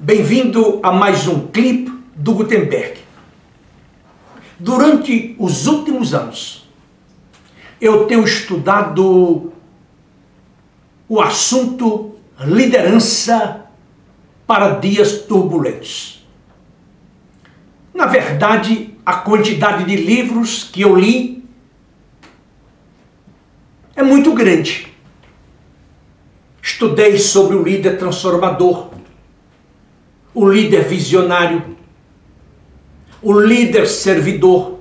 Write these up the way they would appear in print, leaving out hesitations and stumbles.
Bem-vindo a mais um clipe do Gutenberg. Durante os últimos anos, eu tenho estudado o assunto liderança para dias turbulentos. Na verdade, a quantidade de livros que eu li é muito grande. Estudei sobre o líder transformador, o líder visionário, o líder servidor,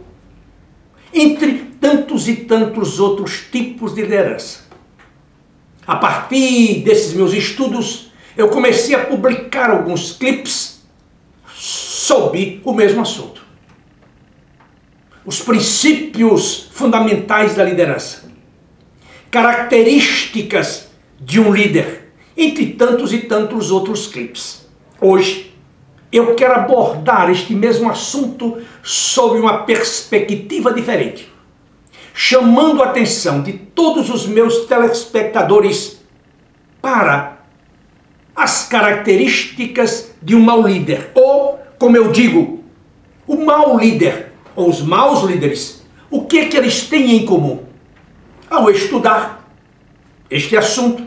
entre tantos e tantos outros tipos de liderança. A partir desses meus estudos, eu comecei a publicar alguns clipes sobre o mesmo assunto. Os princípios fundamentais da liderança, características de um líder, entre tantos e tantos outros clipes. Hoje, eu quero abordar este mesmo assunto sob uma perspectiva diferente, chamando a atenção de todos os meus telespectadores para as características de um mau líder, ou, como eu digo, o mau líder, ou os maus líderes. O que é que eles têm em comum? Ao estudar este assunto,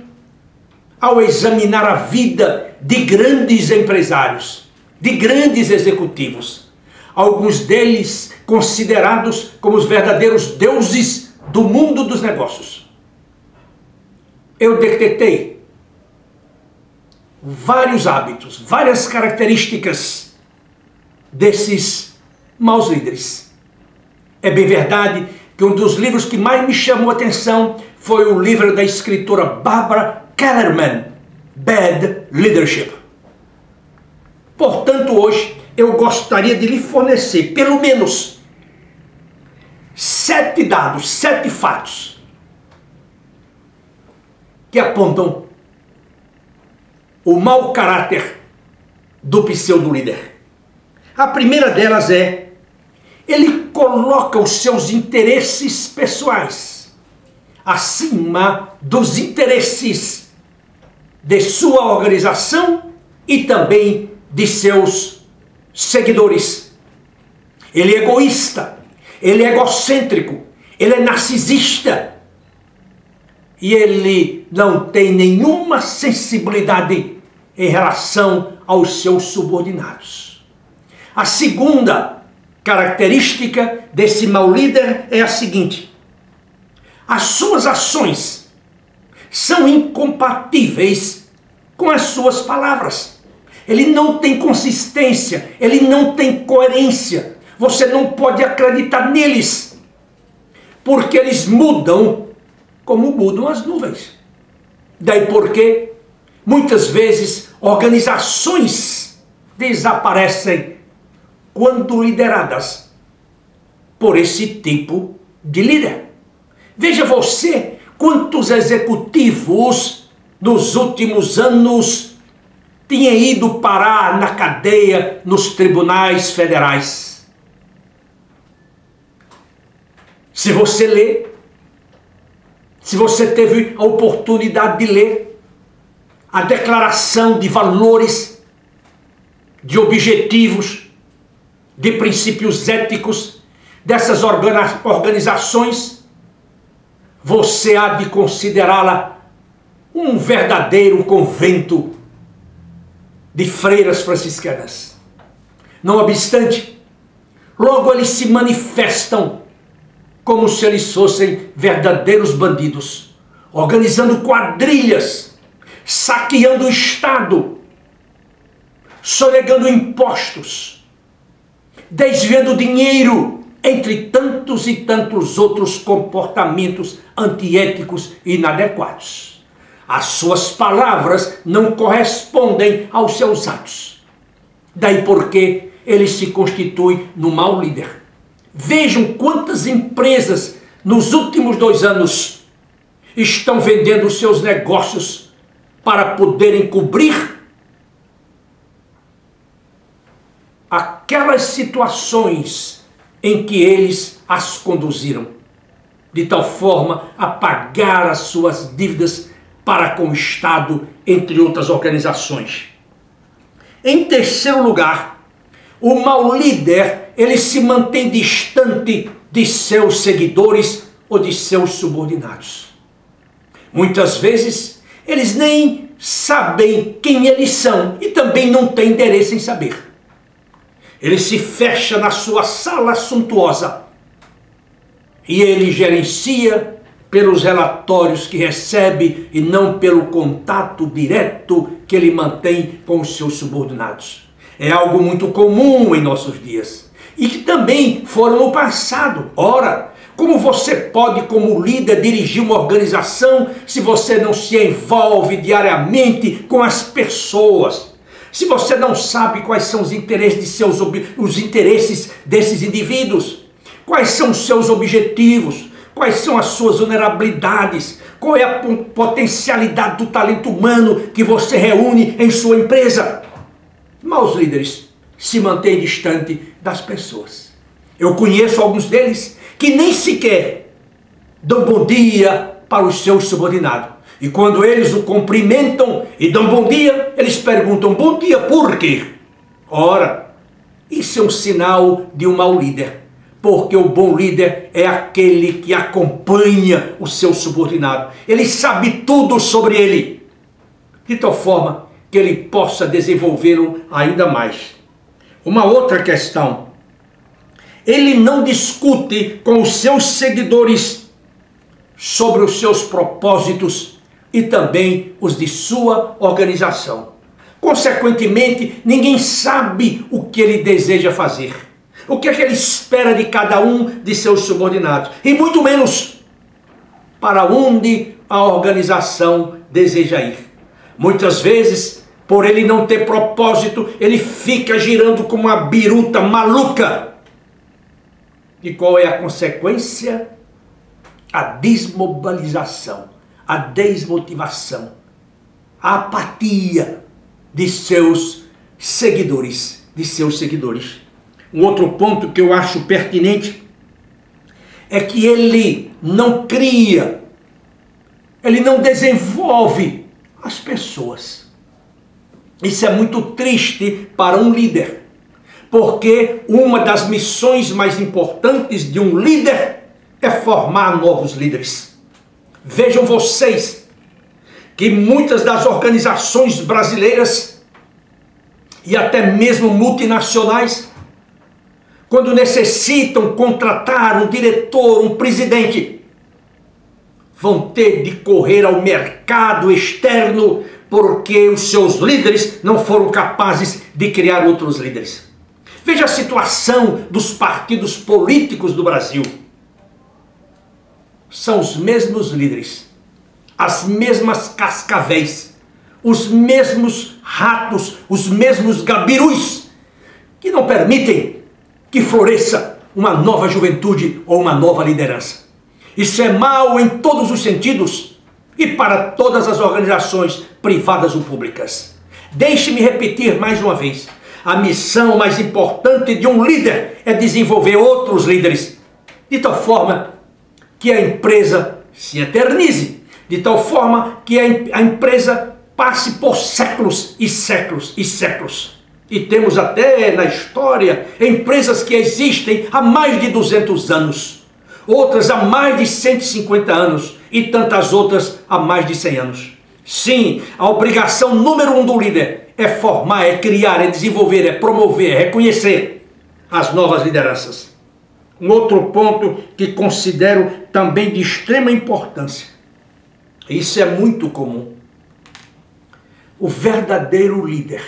ao examinar a vida de grandes empresários, de grandes executivos, alguns deles considerados como os verdadeiros deuses do mundo dos negócios, eu detetei vários hábitos, várias características desses maus líderes. É bem verdade que um dos livros que mais me chamou a atenção foi o livro da escritora Barbara Kellerman, Bad Leadership. Portanto, hoje eu gostaria de lhe fornecer pelo menos 7 dados, 7 fatos que apontam o mau caráter do pseudo-líder. A primeira delas é: ele coloca os seus interesses pessoais acima dos interesses de sua organização e também de seus seguidores. Ele é egoísta, ele é egocêntrico, ele é narcisista e ele não tem nenhuma sensibilidade em relação aos seus subordinados. A segunda característica desse mau líder é a seguinte: as suas ações são incompatíveis com as suas palavras. Ele não tem consistência, ele não tem coerência. Você não pode acreditar neles, porque eles mudam como mudam as nuvens. Daí porque muitas vezes organizações desaparecem quando lideradas por esse tipo de líder. Veja você quantos executivos nos últimos anos tinham ido parar na cadeia nos tribunais federais. Se você lê, se você teve a oportunidade de ler a declaração de valores, de objetivos, de princípios éticos dessas organizações, você há de considerá-la um verdadeiro convento de freiras franciscanas. Não obstante, logo eles se manifestam como se eles fossem verdadeiros bandidos, organizando quadrilhas, saqueando o Estado, sonegando impostos, desviando dinheiro, entre tantos e tantos outros comportamentos antiéticos e inadequados. As suas palavras não correspondem aos seus atos. Daí porque ele se constitui no mau líder. Vejam quantas empresas nos últimos 2 anos estão vendendo seus negócios para poderem cobrir aquelas situações em que eles as conduziram, de tal forma a pagar as suas dívidas para com o Estado, entre outras organizações. Em terceiro lugar, o mau líder, ele se mantém distante de seus seguidores ou de seus subordinados. Muitas vezes, eles nem sabem quem eles são e também não têm interesse em saber. Ele se fecha na sua sala suntuosa e ele gerencia pelos relatórios que recebe e não pelo contato direto que ele mantém com os seus subordinados. É algo muito comum em nossos dias e que também foram no passado. Ora, como você pode, como líder, dirigir uma organização se você não se envolve diariamente com as pessoas? Se você não sabe quais são os interesses, os interesses desses indivíduos? Quais são os seus objetivos? Quais são as suas vulnerabilidades? Qual é a potencialidade do talento humano que você reúne em sua empresa? Maus líderes se mantêm distante das pessoas. Eu conheço alguns deles que nem sequer dão bom dia para os seus subordinados. E quando eles o cumprimentam e dão bom dia, eles perguntam: bom dia por quê? Ora, isso é um sinal de um mau líder. Porque o bom líder é aquele que acompanha o seu subordinado. Ele sabe tudo sobre ele, de tal forma que ele possa desenvolvê-lo ainda mais. Uma outra questão: ele não discute com os seus seguidores sobre os seus propósitos e também os de sua organização. Consequentemente, ninguém sabe o que ele deseja fazer. O que é que ele espera de cada um de seus subordinados? E muito menos para onde a organização deseja ir. Muitas vezes, por ele não ter propósito, ele fica girando como uma biruta maluca. E qual é a consequência? A desmobilização, a desmotivação, a apatia de seus seguidores, Um outro ponto que eu acho pertinente é que ele não cria, ele não desenvolve as pessoas. Isso é muito triste para um líder, porque uma das missões mais importantes de um líder é formar novos líderes. Vejam vocês que muitas das organizações brasileiras e até mesmo multinacionais, quando necessitam contratar um diretor, um presidente, vão ter de correr ao mercado externo porque os seus líderes não foram capazes de criar outros líderes. Veja a situação dos partidos políticos do Brasil. São os mesmos líderes, as mesmas cascavéis, os mesmos ratos, os mesmos gabirus, que não permitem que floresça uma nova juventude ou uma nova liderança. Isso é mal em todos os sentidos e para todas as organizações privadas ou públicas. Deixe-me repetir mais uma vez. A missão mais importante de um líder é desenvolver outros líderes, de tal forma que a empresa se eternize, de tal forma que a empresa passe por séculos e séculos e séculos. E temos até na história empresas que existem há mais de 200 anos, outras há mais de 150 anos e tantas outras há mais de 100 anos. Sim, a obrigação número 1 do líder é formar, é criar, é desenvolver, é promover, é reconhecer as novas lideranças. Um outro ponto que considero também de extrema importância, isso é muito comum, o verdadeiro líder.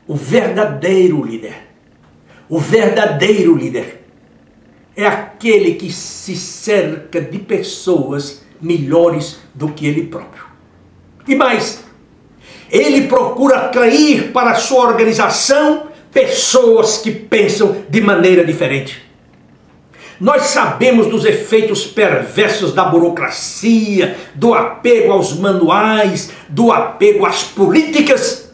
O verdadeiro líder é aquele que se cerca de pessoas melhores do que ele próprio. E mais, ele procura atrair para a sua organização pessoas que pensam de maneira diferente. Nós sabemos dos efeitos perversos da burocracia, do apego aos manuais, do apego às políticas,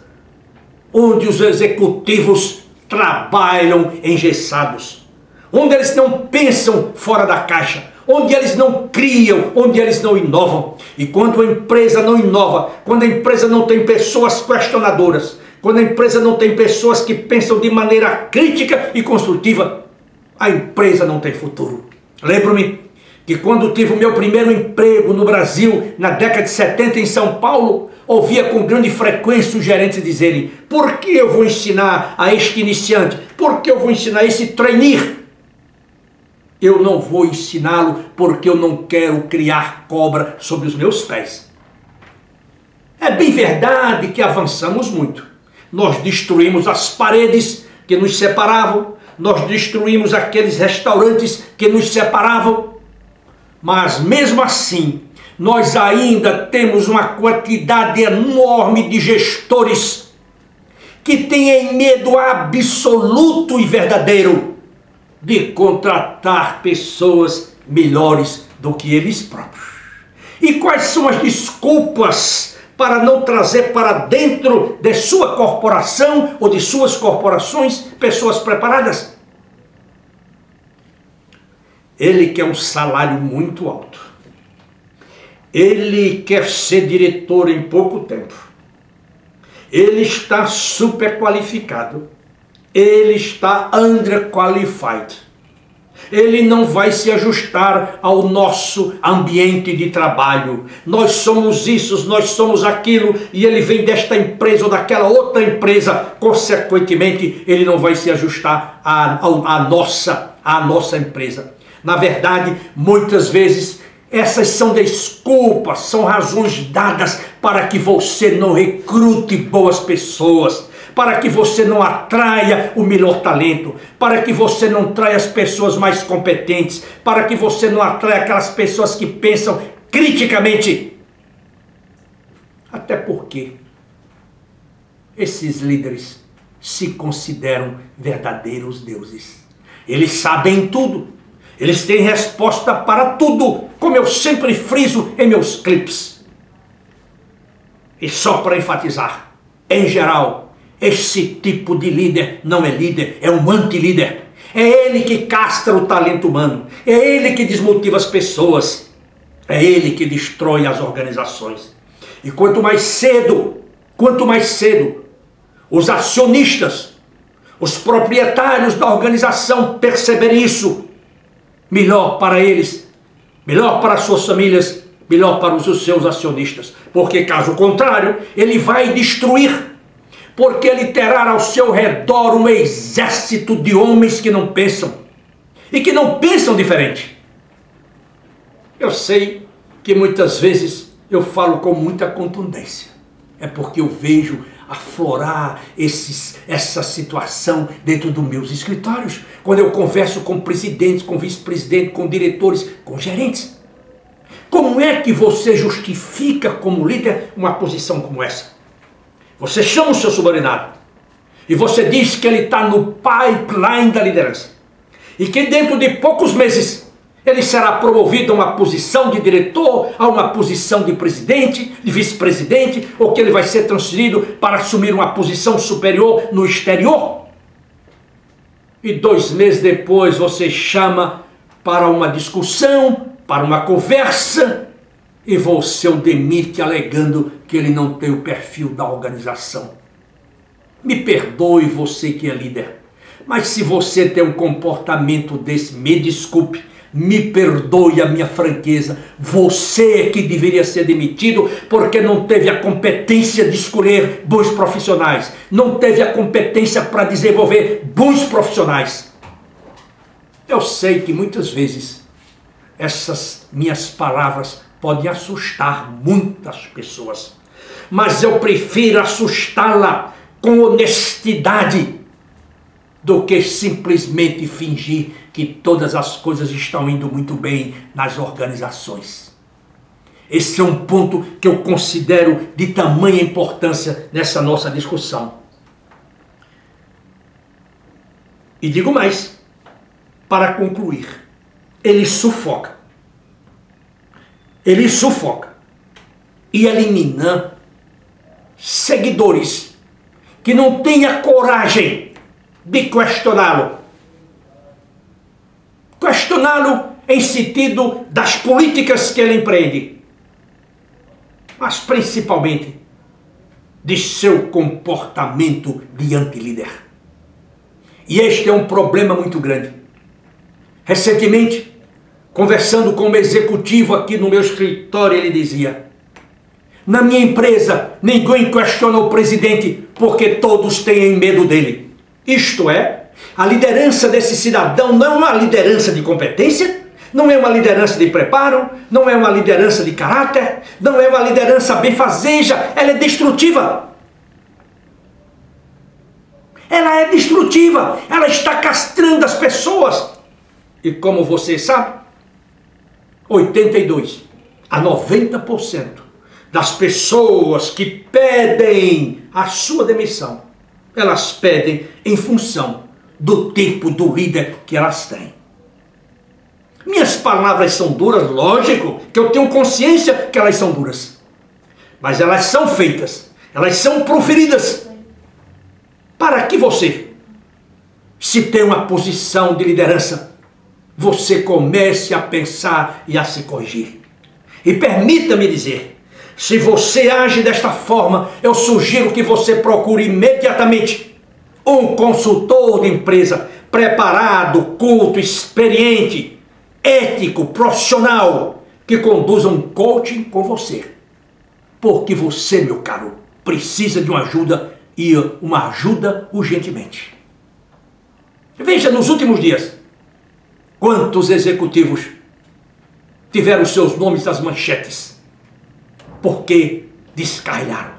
onde os executivos trabalham engessados, onde eles não pensam fora da caixa, onde eles não criam, onde eles não inovam. E quando a empresa não inova, quando a empresa não tem pessoas questionadoras, quando a empresa não tem pessoas que pensam de maneira crítica e construtiva, a empresa não tem futuro. Lembro-me que quando tive o meu primeiro emprego no Brasil, na década de 70 em São Paulo, ouvia com grande frequência os gerentes dizerem: por que eu vou ensinar a este iniciante? Por que eu vou ensinar esse trainee? Eu não vou ensiná-lo porque eu não quero criar cobra sobre os meus pés. É bem verdade que avançamos muito. Nós destruímos as paredes que nos separavam, nós destruímos aqueles restaurantes que nos separavam, mas mesmo assim, nós ainda temos uma quantidade enorme de gestores que têm medo absoluto e verdadeiro de contratar pessoas melhores do que eles próprios. E quais são as desculpas para não trazer para dentro de sua corporação ou de suas corporações pessoas preparadas? Ele quer um salário muito alto. Ele quer ser diretor em pouco tempo. Ele está super qualificado. Ele está underqualified. Ele não vai se ajustar ao nosso ambiente de trabalho. Nós somos isso, nós somos aquilo, e ele vem desta empresa ou daquela outra empresa. Consequentemente, ele não vai se ajustar à nossa empresa. Na verdade, muitas vezes, essas são desculpas, são razões dadas para que você não recrute boas pessoas, para que você não atraia o melhor talento, para que você não atraia as pessoas mais competentes, para que você não atraia aquelas pessoas que pensam criticamente. Até porque esses líderes se consideram verdadeiros deuses. Eles sabem tudo. Eles têm resposta para tudo, como eu sempre friso em meus clipes. E só para enfatizar, em geral, esse tipo de líder não é líder, é um anti-líder. É ele que castra o talento humano, é ele que desmotiva as pessoas, é ele que destrói as organizações. E quanto mais cedo os acionistas, os proprietários da organização perceberem isso, melhor para eles, melhor para as suas famílias, melhor para os seus acionistas. Porque caso contrário, ele vai destruir. Porque ele terá ao seu redor um exército de homens que não pensam. E que não pensam diferente. Eu sei que muitas vezes eu falo com muita contundência. É porque eu vejo aflorar essa situação dentro dos meus escritórios. Quando eu converso com presidentes, com vice-presidentes, com diretores, com gerentes. Como é que você justifica como líder uma posição como essa? Você chama o seu subordinado e você diz que ele está no pipeline da liderança e que dentro de poucos meses ele será promovido a uma posição de diretor, a uma posição de presidente, de vice-presidente, ou que ele vai ser transferido para assumir uma posição superior no exterior. E 2 meses depois você chama para uma discussão, para uma conversa, e você o demite alegando que ele não tem o perfil da organização. Me perdoe você que é líder, mas se você tem um comportamento desse, me desculpe, me perdoe a minha franqueza, você é que deveria ser demitido porque não teve a competência de escolher bons profissionais, não teve a competência para desenvolver bons profissionais. Eu sei que muitas vezes essas minhas palavras podem assustar muitas pessoas, mas eu prefiro assustá-la com honestidade do que simplesmente fingir que todas as coisas estão indo muito bem nas organizações. Esse é um ponto que eu considero de tamanha importância nessa nossa discussão. E digo mais, para concluir, ele sufoca e elimina seguidores que não tenham coragem de questioná-lo. Questioná-lo em sentido das políticas que ele empreende, mas principalmente de seu comportamento de anti-líder. E este é um problema muito grande. Recentemente, conversando com um executivo aqui no meu escritório, ele dizia: na minha empresa, ninguém questiona o presidente porque todos têm medo dele. Isto é, a liderança desse cidadão não é uma liderança de competência, não é uma liderança de preparo, não é uma liderança de caráter, não é uma liderança benfazeja, ela é destrutiva. Ela é destrutiva, ela está castrando as pessoas. E como você sabe, 82 a 90% das pessoas que pedem a sua demissão, elas pedem em função do tipo do líder que elas têm. Minhas palavras são duras, lógico que eu tenho consciência que elas são duras. Mas elas são feitas, elas são proferidas para que você, se tem uma posição de liderança, você comece a pensar e a se corrigir. E permita-me dizer, se você age desta forma, eu sugiro que você procure imediatamente um consultor de empresa preparado, culto, experiente, ético, profissional, que conduza um coaching com você. Porque você, meu caro, precisa de uma ajuda e uma ajuda urgentemente. Veja, nos últimos dias, quantos executivos tiveram seus nomes nas manchetes porque descarrilharam.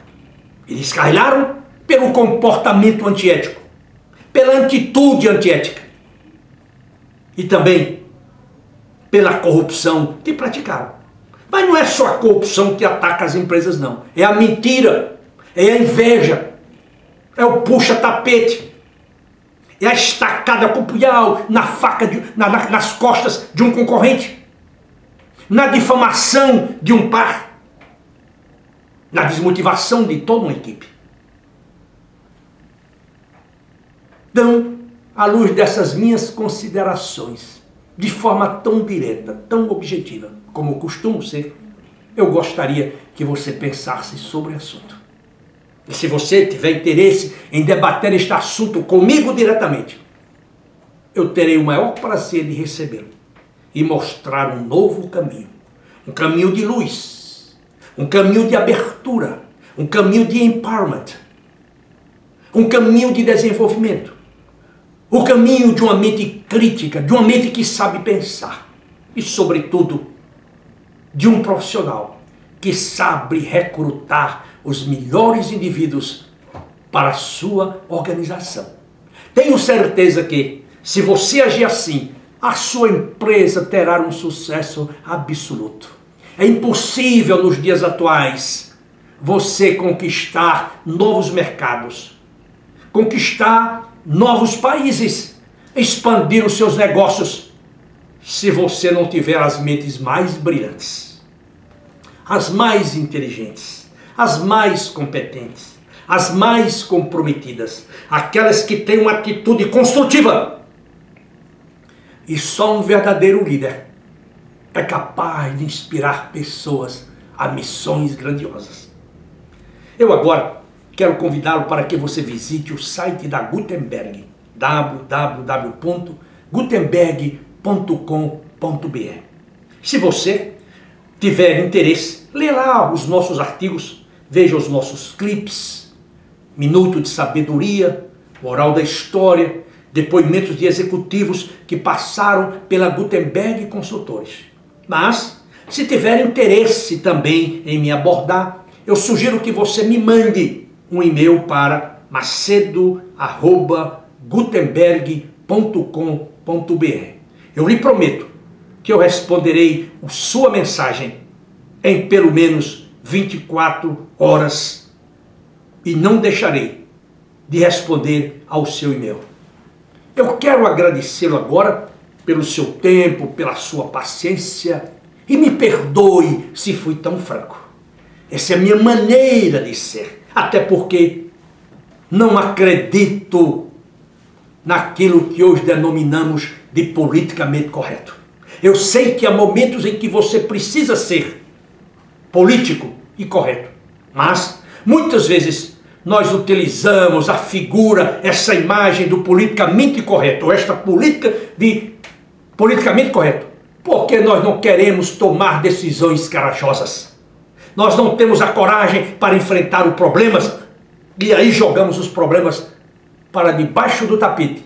E descarrilharam pelo comportamento antiético, pela atitude antiética e também pela corrupção que praticaram. Mas não é só a corrupção que ataca as empresas, não. É a mentira, é a inveja, é o puxa-tapete, é a estacada com o punhal na faca, nas costas de um concorrente, na difamação de um par, na desmotivação de toda uma equipe. Então, à luz dessas minhas considerações, de forma tão direta, tão objetiva, como eu costumo ser, eu gostaria que você pensasse sobre o assunto. E se você tiver interesse em debater este assunto comigo diretamente, eu terei o maior prazer de recebê-lo e mostrar um novo caminho. Um caminho de luz, um caminho de abertura, um caminho de empowerment, um caminho de desenvolvimento, o caminho de uma mente crítica, de uma mente que sabe pensar e, sobretudo, de um profissional que sabe recrutar os melhores indivíduos para a sua organização. Tenho certeza que, se você agir assim, a sua empresa terá um sucesso absoluto. É impossível nos dias atuais você conquistar novos mercados, conquistar novos países, expandir os seus negócios, se você não tiver as mentes mais brilhantes, as mais inteligentes, as mais competentes, as mais comprometidas, aquelas que têm uma atitude construtiva. E só um verdadeiro líder é capaz de inspirar pessoas a missões grandiosas. Eu agora quero convidá-lo para que você visite o site da Gutenberg, www.gutenberg.com.br. Se você tiver interesse, lê lá os nossos artigos, veja os nossos clipes, Minuto de Sabedoria, Moral da História, depoimentos de executivos que passaram pela Gutenberg Consultores. Mas, se tiver interesse também em me abordar, eu sugiro que você me mande um e-mail para macedo@gutenberg.com.br. Eu lhe prometo que eu responderei a sua mensagem em pelo menos 24 horas e não deixarei de responder ao seu e-mail. Eu quero agradecê-lo agora pelo seu tempo, pela sua paciência e me perdoe se fui tão franco. Essa é a minha maneira de ser, até porque não acredito naquilo que hoje denominamos de politicamente correto. Eu sei que há momentos em que você precisa ser político e correto, mas muitas vezes nós utilizamos a figura, essa imagem do politicamente correto, ou esta política de politicamente correto, porque nós não queremos tomar decisões corajosas. Nós não temos a coragem para enfrentar os problemas, e aí jogamos os problemas para debaixo do tapete,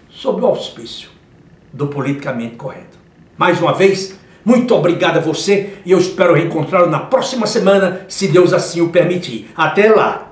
sob o auspício do politicamente correto. Mais uma vez, muito obrigado a você, e eu espero reencontrá-lo na próxima semana, se Deus assim o permitir. Até lá!